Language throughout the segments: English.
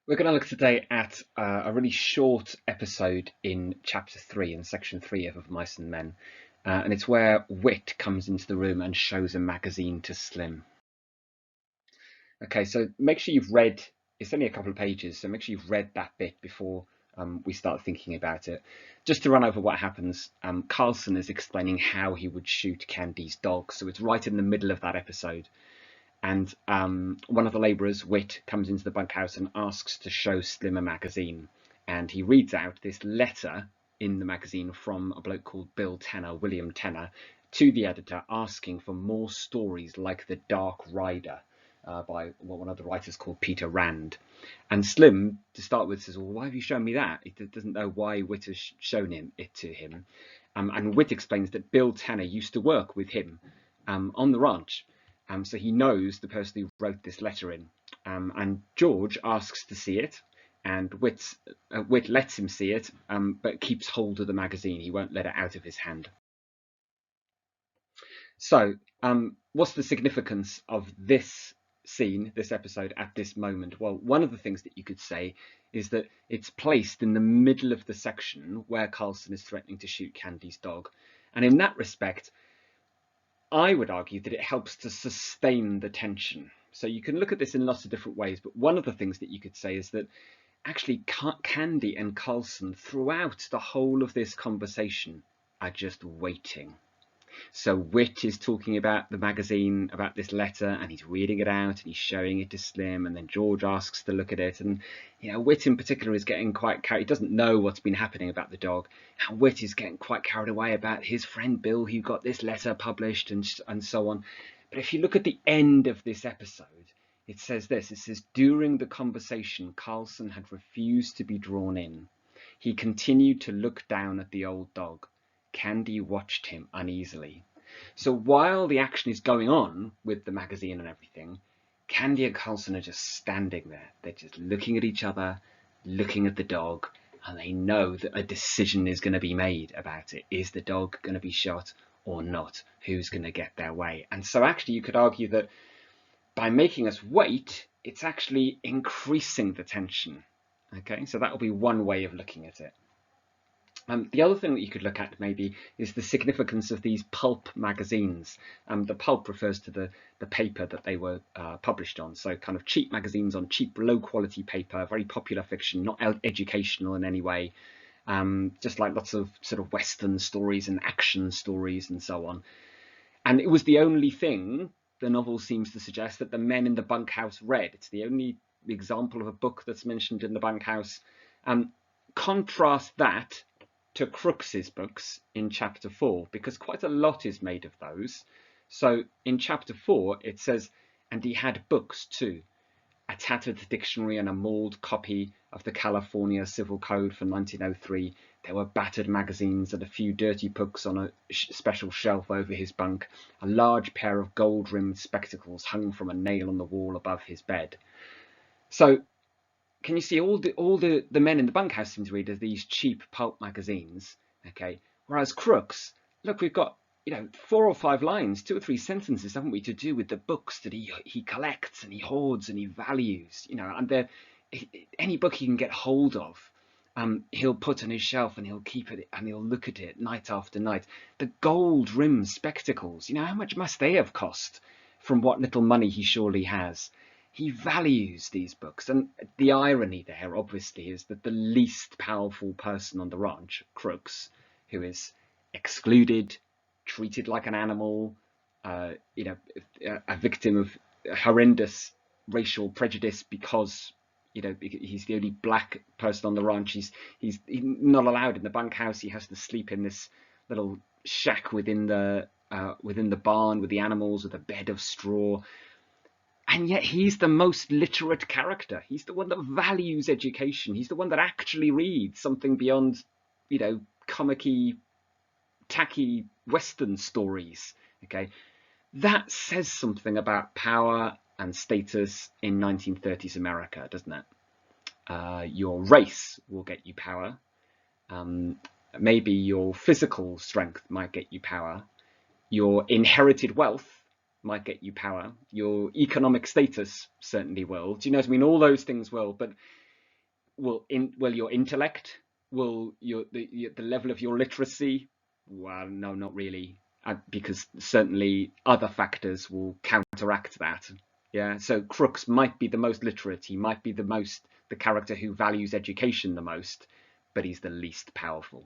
We're going to look today at a really short episode in chapter 3, in section 3 of Mice and Men. And it's where Whit comes into the room and shows a magazine to Slim. Okay, so make sure you've read, it's only a couple of pages, so make sure you've read that bit before we start thinking about it. Just to run over what happens, Carlson is explaining how he would shoot Candy's dog. So it's right in the middle of that episode. And one of the labourers, Whit, comes into the bunkhouse and asks to show Slim a magazine. And he reads out this letter in the magazine from a bloke called William Tenner, to the editor asking for more stories like The Dark Rider by one of the writers called Peter Rand. And Slim, to start with, says, well, why have you shown me that? He doesn't know why Whit has shown it to him. And Whit explains that Bill Tenner used to work with him on the ranch. So he knows the person who wrote this letter in. And George asks to see it, and Whit lets him see it, but keeps hold of the magazine. He won't let it out of his hand. So what's the significance of this scene, this episode, at this moment? Well, one of the things that you could say is that it's placed in the middle of the section where Carlson is threatening to shoot Candy's dog. And in that respect, I would argue that it helps to sustain the tension. So you can look at this in lots of different ways, but one of the things that you could say is that actually Candy and Carlson throughout the whole of this conversation are just waiting. So Whit is talking about the magazine, about this letter, and he's reading it out and he's showing it to Slim, and then George asks to look at it. And Whit in particular is getting quite carried. He doesn't know what's been happening about the dog. And Whit is getting quite carried away about his friend Bill, who got this letter published, and so on. But if you look at the end of this episode, it says this. It says, during the conversation, Carlson had refused to be drawn in. He continued to look down at the old dog. Candy watched him uneasily. So while the action is going on with the magazine and everything, Candy and Carlson are just standing there. They're just looking at each other, looking at the dog, and they know that a decision is going to be made about it. Is the dog going to be shot or not? Who's going to get their way? And so actually you could argue that by making us wait, it's actually increasing the tension. Okay, so that will be one way of looking at it. The other thing that you could look at maybe is the significance of these pulp magazines. The pulp refers to the paper that they were published on. So kind of cheap magazines on cheap, low quality paper, very popular fiction, not educational in any way. Just like lots of sort of Western stories and action stories and so on. And it was the only thing, the novel seems to suggest, that the men in the bunkhouse read. It's the only example of a book that's mentioned in the bunkhouse. Contrast that to Crooks's books in chapter 4, because quite a lot is made of those. So in chapter 4 it says, and he had books too, a tattered dictionary and a mauled copy of the California Civil Code for 1903. There were battered magazines and a few dirty books on a special shelf over his bunk. A large pair of gold-rimmed spectacles hung from a nail on the wall above his bed. So can you see all the men in the bunkhouse seem to read as these cheap pulp magazines, okay? Whereas Crooks, look, we've got 4 or 5 lines, 2 or 3 sentences, haven't we, to do with the books that he collects and he hoards and he values, and any book he can get hold of, he'll put on his shelf and he'll keep it and he'll look at it night after night. The gold-rimmed spectacles, how much must they have cost from what little money he surely has? He values these books, and the irony there, obviously, is that the least powerful person on the ranch, Crooks, who is excluded, treated like an animal, a victim of horrendous racial prejudice because he's the only black person on the ranch. He's not allowed in the bunkhouse. He has to sleep in this little shack within the barn with the animals, with a bed of straw. And yet he's the most literate character. He's the one that values education. He's the one that actually reads something beyond, comic-y, tacky Western stories. Okay, that says something about power and status in 1930s America, doesn't it? Your race will get you power. Maybe your physical strength might get you power. Your inherited wealth might get you power. Your economic status certainly will. Do you know what I mean? All those things will. But will your intellect, will the level of your literacy? Well, no, not really, because certainly other factors will counteract that. Yeah, so Crooks might be the most literate, he might be the character who values education the most, but he's the least powerful.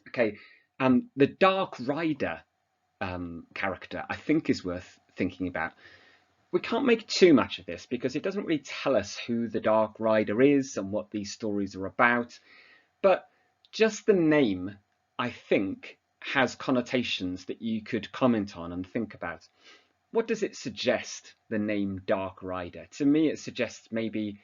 Okay, the Dark Rider character I think is worth thinking about. We can't make too much of this because it doesn't really tell us who the Dark Rider is and what these stories are about, but just the name, I think, has connotations that you could comment on and think about. What does it suggest, the name Dark Rider? To me, it suggests maybe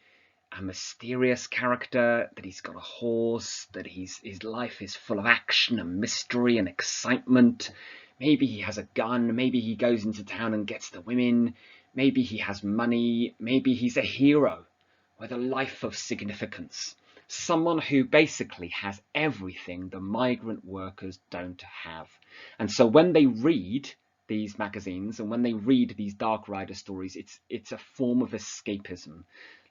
a mysterious character, that he's got a horse, that his life is full of action and mystery and excitement. Maybe he has a gun, maybe he goes into town and gets the women, maybe he has money, maybe he's a hero with a life of significance. Someone who basically has everything the migrant workers don't have. And so when they read these magazines and when they read these Dark Rider stories, it's a form of escapism.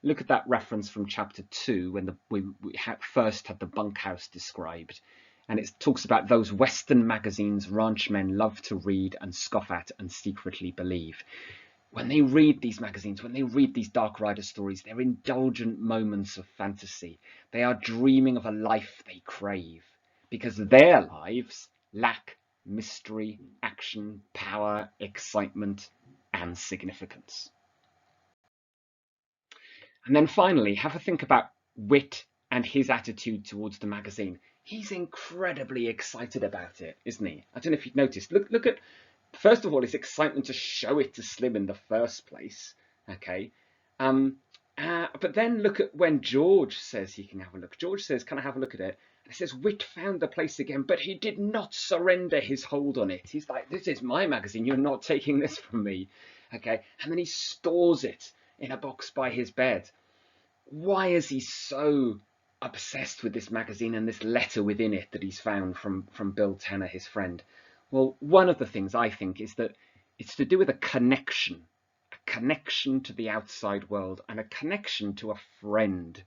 Look at that reference from chapter 2 when we first had the bunkhouse described. And it talks about those Western magazines ranchmen love to read and scoff at and secretly believe. When they read these magazines, when they read these Dark Rider stories, they're indulgent moments of fantasy. They are dreaming of a life they crave, because their lives lack mystery, action, power, excitement, and significance. And then finally, have a think about Whit and his attitude towards the magazine. He's incredibly excited about it, isn't he? I don't know if you've noticed. Look at, first of all, his excitement to show it to Slim in the first place. Okay. But then look at when George says he can have a look. George says, "Can I have a look at it?" And it says, "Whit found the place again, but he did not surrender his hold on it." He's like, "This is my magazine. You're not taking this from me." Okay. And then he stores it in a box by his bed. Why is he so obsessed with this magazine and this letter within it that he's found from Bill Tanner, his friend? Well, one of the things I think is that it's to do with a connection to the outside world and a connection to a friend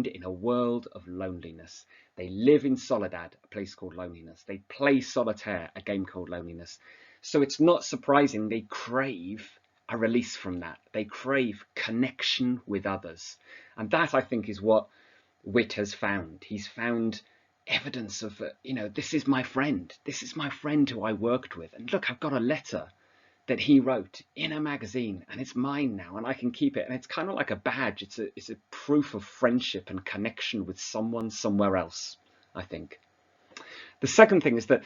in a world of loneliness. They live in Soledad, a place called loneliness. They play solitaire, a game called loneliness. So it's not surprising they crave a release from that. They crave connection with others. And that, I think, is what Whit has found. He's found evidence of, this is my friend. This is my friend who I worked with. And look, I've got a letter that he wrote in a magazine and it's mine now and I can keep it. And it's kind of like a badge. It's a proof of friendship and connection with someone somewhere else, I think. The second thing is that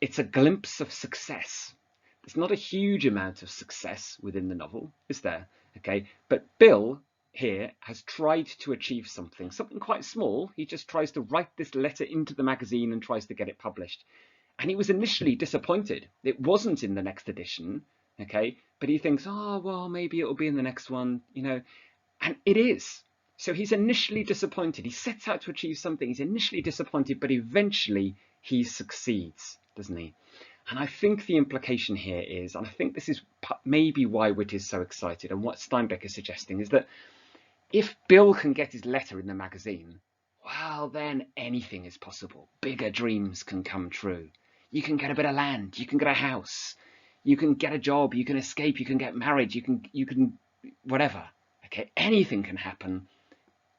it's a glimpse of success. There's not a huge amount of success within the novel, is there? Okay, but Bill here has tried to achieve something quite small. He just tries to write this letter into the magazine and tries to get it published. And he was initially disappointed. It wasn't in the next edition, okay? But he thinks, oh, well, maybe it'll be in the next one, and it is. So he's initially disappointed. He sets out to achieve something. He's initially disappointed, but eventually he succeeds, doesn't he? And I think the implication here is, and I think this is maybe why Whit is so excited, and what Steinbeck is suggesting is that if Bill can get his letter in the magazine, well, then anything is possible. Bigger dreams can come true. You can get a bit of land, you can get a house, you can get a job, you can escape, you can get married, you can whatever. Okay, anything can happen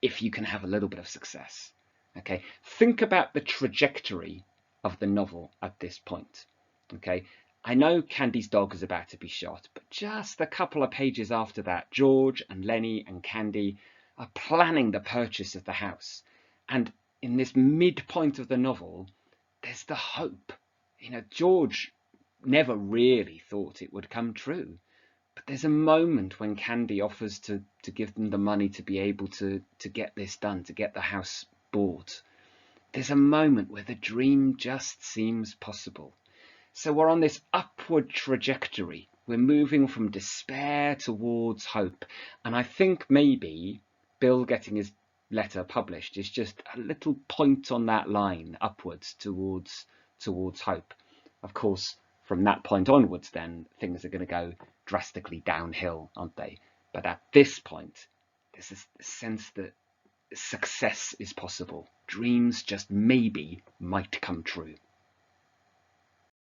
if you can have a little bit of success. Okay, think about the trajectory of the novel at this point. Okay, I know Candy's dog is about to be shot, but just a couple of pages after that, George and Lenny and Candy are planning the purchase of the house. And in this midpoint of the novel, there's the hope. George never really thought it would come true. But there's a moment when Candy offers to give them the money to be able to get this done, to get the house bought. There's a moment where the dream just seems possible. So we're on this upward trajectory. We're moving from despair towards hope. And I think maybe Bill getting his letter published is just a little point on that line upwards towards hope. Of course, from that point onwards, then things are going to go drastically downhill, aren't they? But at this point, there's this sense that success is possible. Dreams just maybe might come true.